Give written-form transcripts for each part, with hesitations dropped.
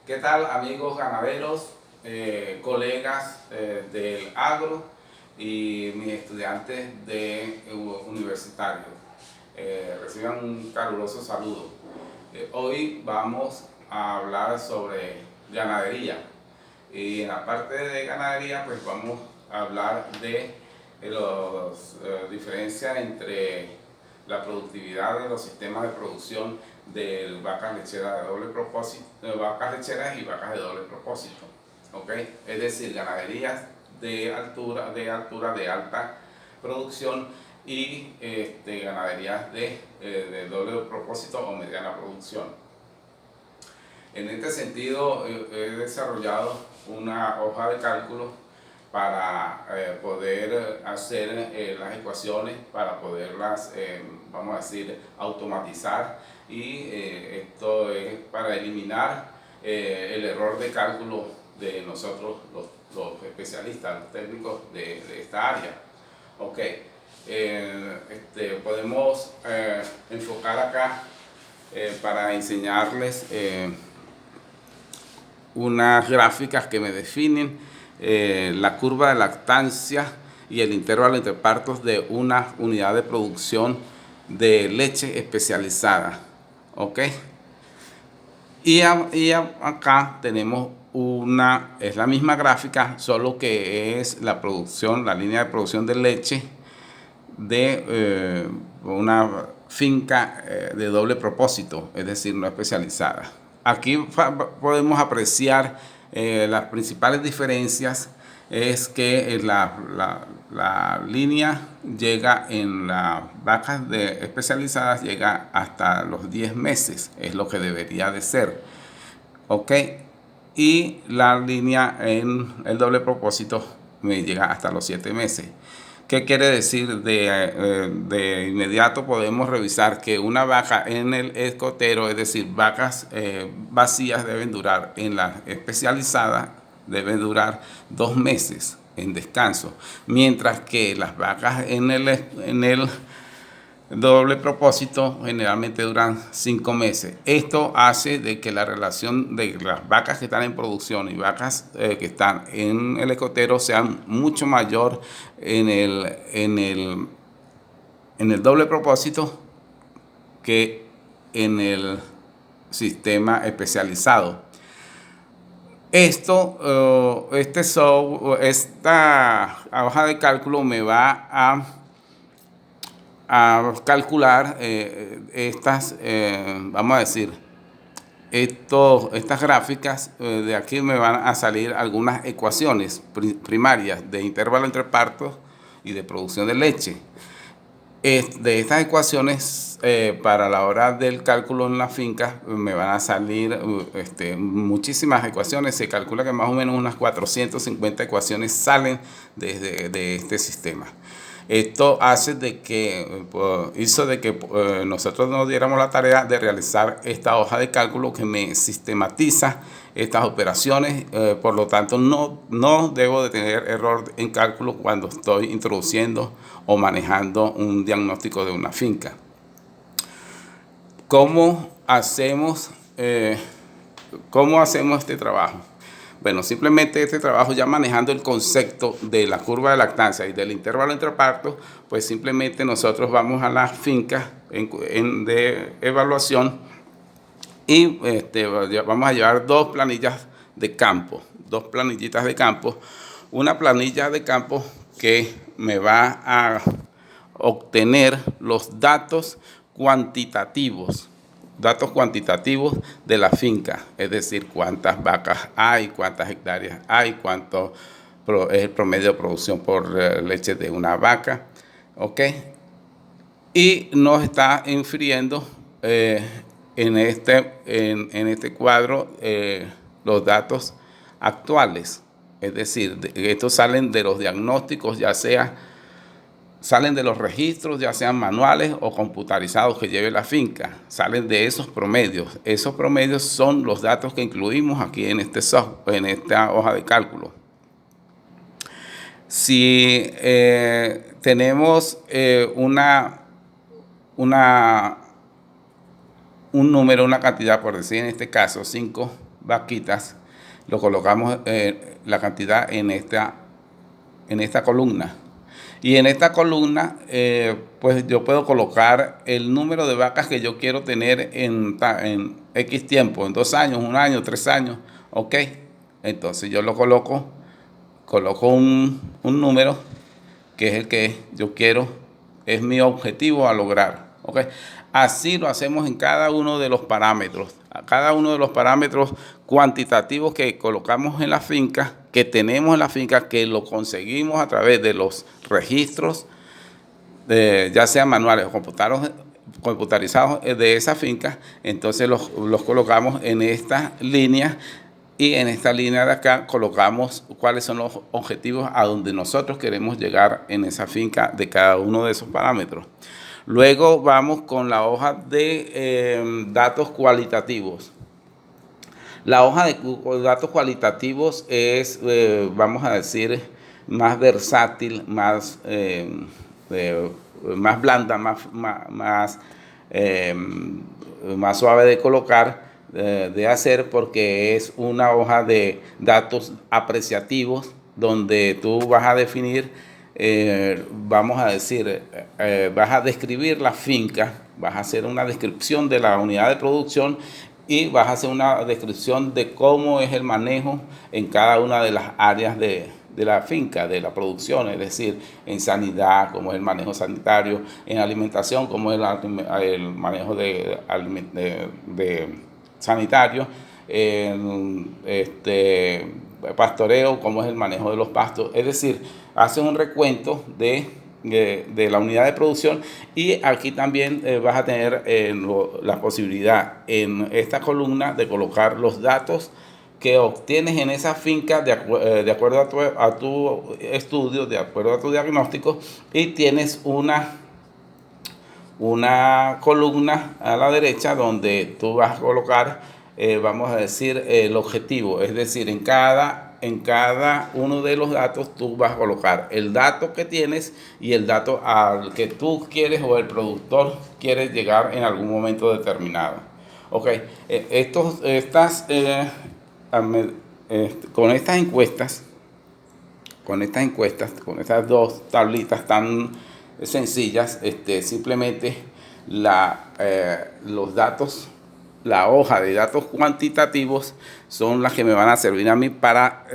¿Qué tal, amigos ganaderos, colegas del agro y mis estudiantes universitarios? Reciban un caluroso saludo. Hoy vamos a hablar sobre ganadería y en la parte de ganadería pues vamos a hablar de las diferencias entre la productividad de los sistemas de producción de vacas lecheras de doble propósito, vacas lecheras y vacas de doble propósito, ¿ok? Es decir, ganaderías de altura de alta producción y ganaderías de doble propósito o mediana producción. En este sentido, he desarrollado una hoja de cálculo para poder hacer las ecuaciones, para poderlas, vamos a decir, automatizar, y esto es para eliminar el error de cálculo de nosotros, los especialistas, los técnicos de esta área. Ok, podemos enfocar acá para enseñarles unas gráficas que me definen la curva de lactancia y el intervalo entre partos de una unidad de producción de leche especializada. ¿Ok? Y acá tenemos es la misma gráfica, solo que es la producción, la línea de producción de leche de una finca de doble propósito, es decir, no especializada. Aquí podemos apreciar las principales diferencias. Es que la línea llega en las vacas especializadas, llega hasta los 10 meses, es lo que debería de ser, ¿ok? Y la línea en el doble propósito me llega hasta los 7 meses. ¿Qué quiere decir? De inmediato podemos revisar que una vaca en el escotero, es decir, vacas vacías, deben durar, en la especializada deben durar 2 meses en descanso, mientras que las vacas en el doble propósito generalmente duran 5 meses. Esto hace de que la relación de las vacas que están en producción y vacas que están en el escotero sean mucho mayor en el doble propósito que en el sistema especializado. Esta hoja de cálculo me va a calcular vamos a decir, estas gráficas. De aquí me van a salir algunas ecuaciones primarias de intervalo entre partos y de producción de leche. De estas ecuaciones, para la hora del cálculo en la finca, me van a salir muchísimas ecuaciones. Se calcula que más o menos unas 450 ecuaciones salen de este sistema. Esto hizo de que nosotros nos diéramos la tarea de realizar esta hoja de cálculo que me sistematiza estas operaciones. Por lo tanto, no debo de tener error en cálculo cuando estoy introduciendo o manejando un diagnóstico de una finca. ¿Cómo hacemos este trabajo? Bueno, simplemente este trabajo, ya manejando el concepto de la curva de lactancia y del intervalo entre partos, pues simplemente nosotros vamos a las fincas de evaluación y vamos a llevar dos planillitas de campo. Una planilla de campo que me va a obtener los datos cuantitativos de la finca, es decir, cuántas vacas hay, cuántas hectáreas hay, cuánto es el promedio de producción por leche de una vaca, ¿ok? Y nos está infiriendo en este cuadro los datos actuales, es decir, estos salen de los diagnósticos, salen de los registros, ya sean manuales o computarizados que lleve la finca, salen de esos promedios. Esos promedios son los datos que incluimos aquí en esta hoja de cálculo. Si tenemos un número, una cantidad, por decir en este caso 5 vaquitas, lo colocamos la cantidad en esta columna. Y en esta columna, pues yo puedo colocar el número de vacas que yo quiero tener en X tiempo, en 2 años, 1 año, 3 años, ok. Entonces yo lo coloco un número que es el que yo quiero, es mi objetivo a lograr, ok. Así lo hacemos en cada uno de los parámetros. A cada uno de los parámetros cuantitativos que colocamos en la finca, que tenemos en la finca, que lo conseguimos a través de los registros, ya sean manuales o computarizados de esa finca. Entonces los colocamos en esta línea, y en esta línea de acá colocamos cuáles son los objetivos a donde nosotros queremos llegar en esa finca de cada uno de esos parámetros. Luego vamos con la hoja de datos cualitativos. La hoja de datos cualitativos es, vamos a decir, más versátil, más blanda, más suave de colocar, de hacer, porque es una hoja de datos apreciativos donde tú vas a definir, vamos a decir, vas a describir la finca, vas a hacer una descripción de la unidad de producción y vas a hacer una descripción de cómo es el manejo en cada una de las áreas de la finca, de la producción, es decir, en sanidad, cómo es el manejo sanitario, en alimentación, cómo es el manejo de sanitario, en pastoreo, cómo es el manejo de los pastos. Es decir, hace un recuento de la unidad de producción, y aquí también vas a tener la posibilidad en esta columna de colocar los datos que obtienes en esa finca de acuerdo a tu estudio, de acuerdo a tu diagnóstico, y tienes una columna a la derecha donde tú vas a colocar, vamos a decir, el objetivo. Es decir, en cada uno de los datos tú vas a colocar el dato que tienes y el dato al que tú quieres o el productor quiere llegar en algún momento determinado. Ok, con estas encuestas, con estas 2 tablitas tan sencillas, simplemente los datos, la hoja de datos cuantitativos son las que me van a servir a mí para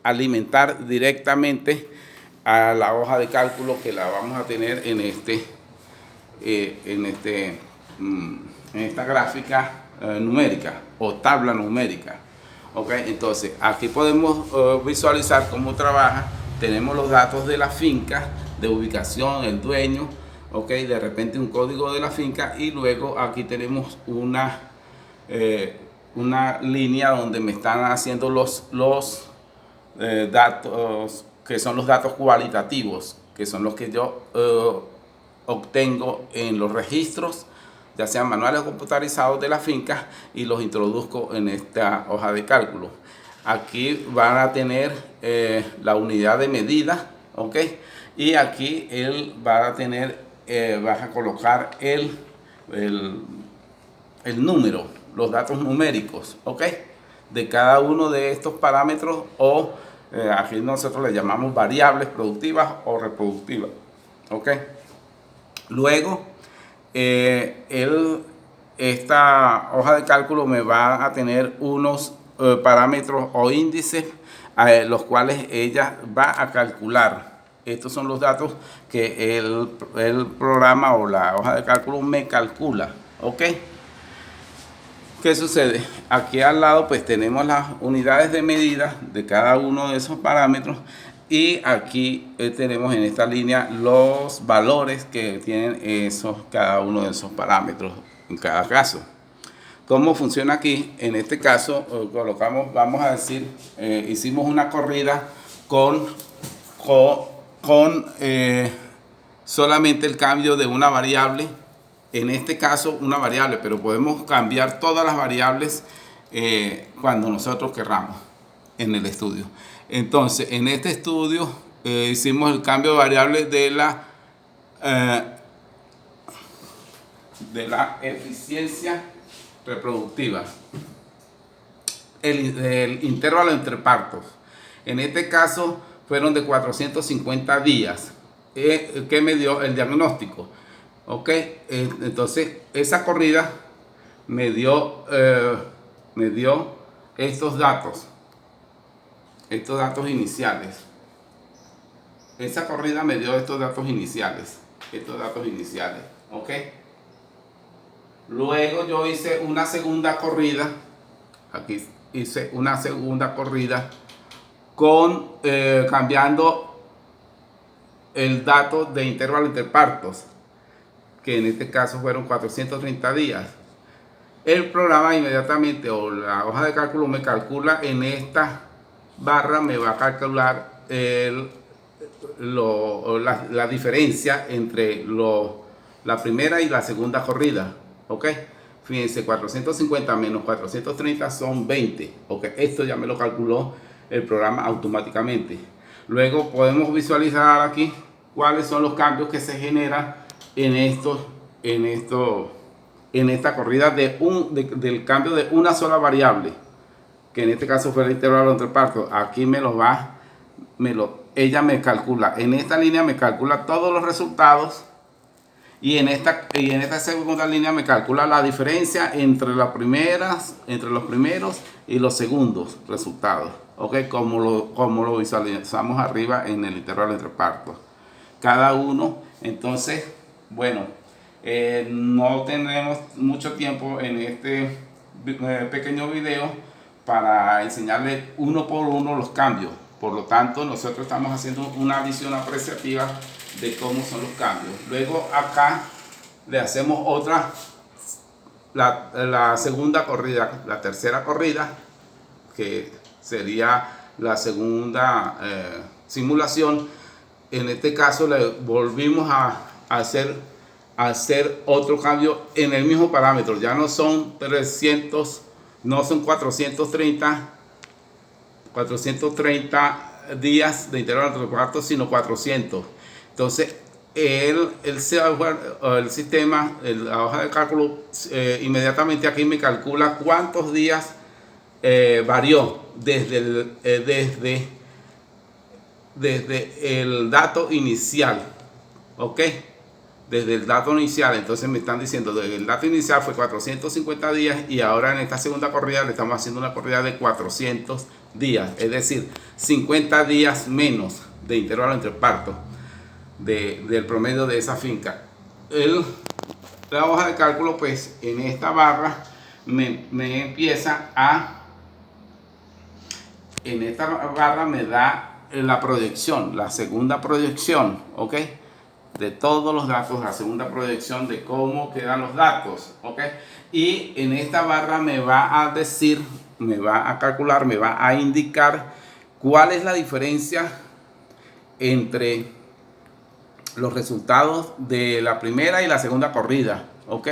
alimentar directamente a la hoja de cálculo que la vamos a tener en esta gráfica numérica o tabla numérica. Okay, entonces aquí podemos visualizar cómo trabaja. Tenemos los datos de la finca, de ubicación, el dueño, okay, de repente un código de la finca, y luego aquí tenemos una línea donde me están haciendo los datos, que son los datos cualitativos, que son los que yo obtengo en los registros, ya sean manuales o computarizados de la finca, y los introduzco en esta hoja de cálculo. Aquí van a tener la unidad de medida, ¿ok? Y aquí él va a tener, vas a colocar el número, los datos numéricos, ¿ok? De cada uno de estos parámetros, o aquí nosotros le llamamos variables productivas o reproductivas, ¿ok? Luego, esta hoja de cálculo me va a tener unos parámetros o índices los cuales ella va a calcular. Estos son los datos que el programa o la hoja de cálculo me calcula, ¿ok? ¿Qué sucede? Aquí al lado pues tenemos las unidades de medida de cada uno de esos parámetros, y aquí tenemos en esta línea los valores que tienen cada uno de esos parámetros en cada caso. ¿Cómo funciona aquí? En este caso colocamos, vamos a decir, hicimos una corrida con solamente el cambio de una variable. En este caso una variable, pero podemos cambiar todas las variables cuando nosotros querramos en el estudio. Entonces, en este estudio hicimos el cambio de variable de la eficiencia reproductiva. el intervalo entre partos. En este caso fueron de 450 días que me dio el diagnóstico. Ok, entonces esa corrida me dio estos datos iniciales. Esa corrida me dio estos datos iniciales. Ok. Luego yo hice una segunda corrida. Aquí hice una segunda corrida con cambiando el dato de intervalo interpartos, que en este caso fueron 430 días. El programa inmediatamente, o la hoja de cálculo, me calcula en esta barra, me va a calcular la diferencia entre la primera y la segunda corrida. Ok, fíjense, 450 menos 430 son 20. Ok, esto ya me lo calculó el programa automáticamente. Luego podemos visualizar aquí cuáles son los cambios que se generan en esta corrida del cambio de una sola variable, que en este caso fue el intervalo entre partos. Aquí ella me calcula, en esta línea me calcula todos los resultados, y en esta segunda línea me calcula la diferencia entre los primeros y los segundos resultados. Ok, como lo visualizamos arriba en el intervalo entre partos. Cada uno, entonces, bueno, no tenemos mucho tiempo en este pequeño video para enseñarles uno por uno los cambios. Por lo tanto, nosotros estamos haciendo una visión apreciativa de cómo son los cambios. Luego acá le hacemos la segunda corrida, la tercera corrida, que sería la segunda simulación. En este caso le volvimos a hacer otro cambio en el mismo parámetro. Ya no son 300, no son 430 días de intervalo entre partos, sino 400. Entonces el sistema, la hoja de cálculo, inmediatamente aquí me calcula cuántos días varió desde el dato inicial. Ok, desde el dato inicial. Entonces me están diciendo, desde el dato inicial fue 450 días, y ahora en esta segunda corrida le estamos haciendo una corrida de 400 días, es decir, 50 días menos de intervalo entre partos del promedio de esa finca. La hoja de cálculo, pues en esta barra me empieza en esta barra me da la proyección, la segunda proyección, ok, de todos los datos, la segunda proyección de cómo quedan los datos, ok. Y en esta barra me va a decir, me va a calcular, me va a indicar cuál es la diferencia entre los resultados de la primera y la segunda corrida, ok.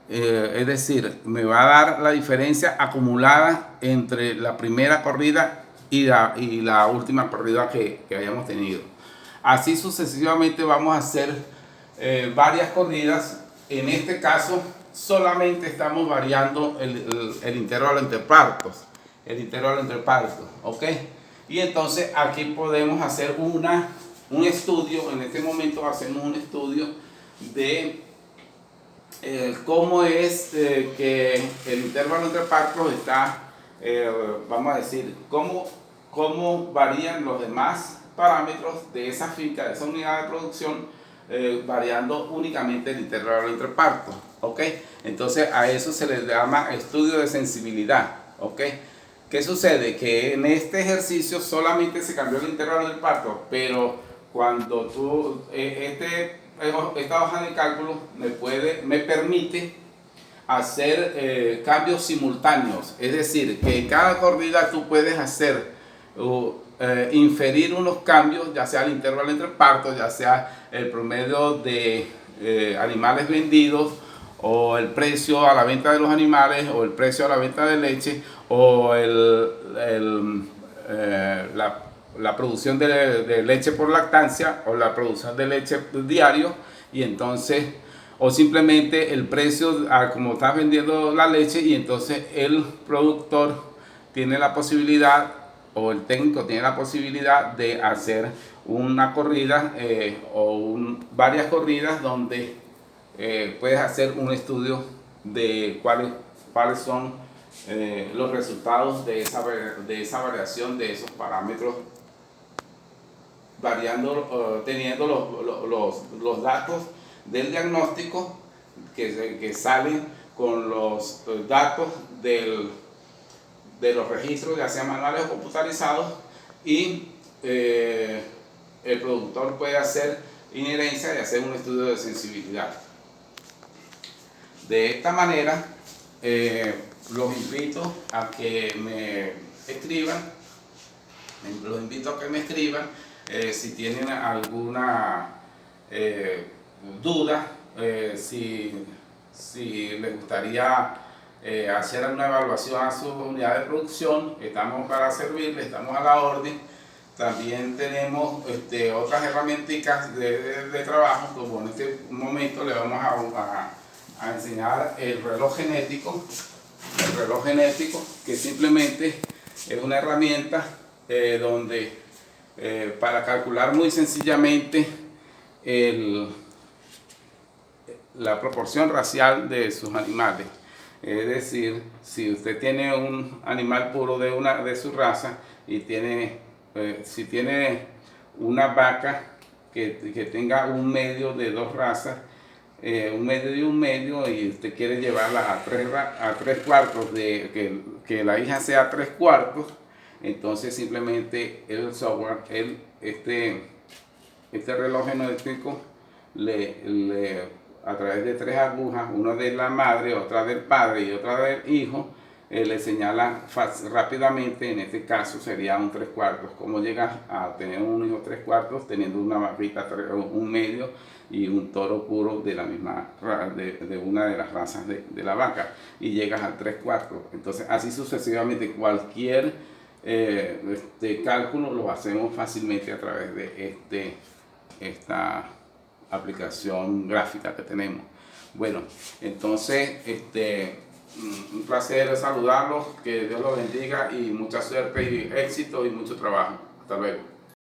Es decir, me va a dar la diferencia acumulada entre la primera corrida y la última corrida que hayamos tenido. Así sucesivamente vamos a hacer varias corridas. En este caso solamente estamos variando el intervalo entre partos. ¿Ok? Y entonces aquí podemos hacer un estudio. En este momento hacemos un estudio de cómo es que el intervalo entre partos está, vamos a decir, cómo varían los demás parámetros de esa finca, de esa unidad de producción, variando únicamente el intervalo entre partos. ¿Ok? Entonces a eso se le llama estudio de sensibilidad. ¿Ok? ¿Qué sucede? Que en este ejercicio solamente se cambió el intervalo del parto, pero cuando tú, esta hoja de cálculo me permite hacer cambios simultáneos. Es decir, que en cada corrida tú puedes hacer inferir unos cambios, ya sea el intervalo entre partos, ya sea el promedio de animales vendidos, o el precio a la venta de los animales, o el precio a la venta de leche, o la producción de leche por lactancia, o la producción de leche diario, y entonces, o simplemente el precio como estás vendiendo la leche, y entonces el productor tiene la posibilidad, o el técnico tiene la posibilidad de hacer una corrida varias corridas donde puedes hacer un estudio de cuáles son los resultados de esa variación de esos parámetros, variando, teniendo los datos del diagnóstico que salen con los datos de los registros, ya sean manuales o computarizados, y el productor puede hacer inherencia y hacer un estudio de sensibilidad. De esta manera, los invito a que me escriban, si tienen alguna duda, si les gustaría hacer una evaluación a su unidad de producción. Estamos para servirles, estamos a la orden. También tenemos otras herramientas de trabajo, como en este momento le vamos a enseñar el reloj genético. El reloj genético, que simplemente es una herramienta donde para calcular muy sencillamente la proporción racial de sus animales. Es decir, si usted tiene un animal puro de su raza y si tiene una vaca que tenga un medio de dos razas, un medio y un medio, y usted quiere llevarla a tres cuartos, que la hija sea 3/4, entonces simplemente el software, este reloj genético, a través de 3 agujas, una de la madre, otra del padre y otra del hijo, le señala rápidamente. En este caso sería un 3/4. ¿Cómo llegas a tener un hijo 3/4 teniendo una vaquita un medio y un toro puro de la misma de una de las razas de la vaca, y llegas al 3/4? Entonces así sucesivamente, cualquier cálculo lo hacemos fácilmente a través de esta aplicación gráfica que tenemos. Bueno, entonces un placer saludarlos, que Dios los bendiga y mucha suerte y éxito y mucho trabajo. Hasta luego.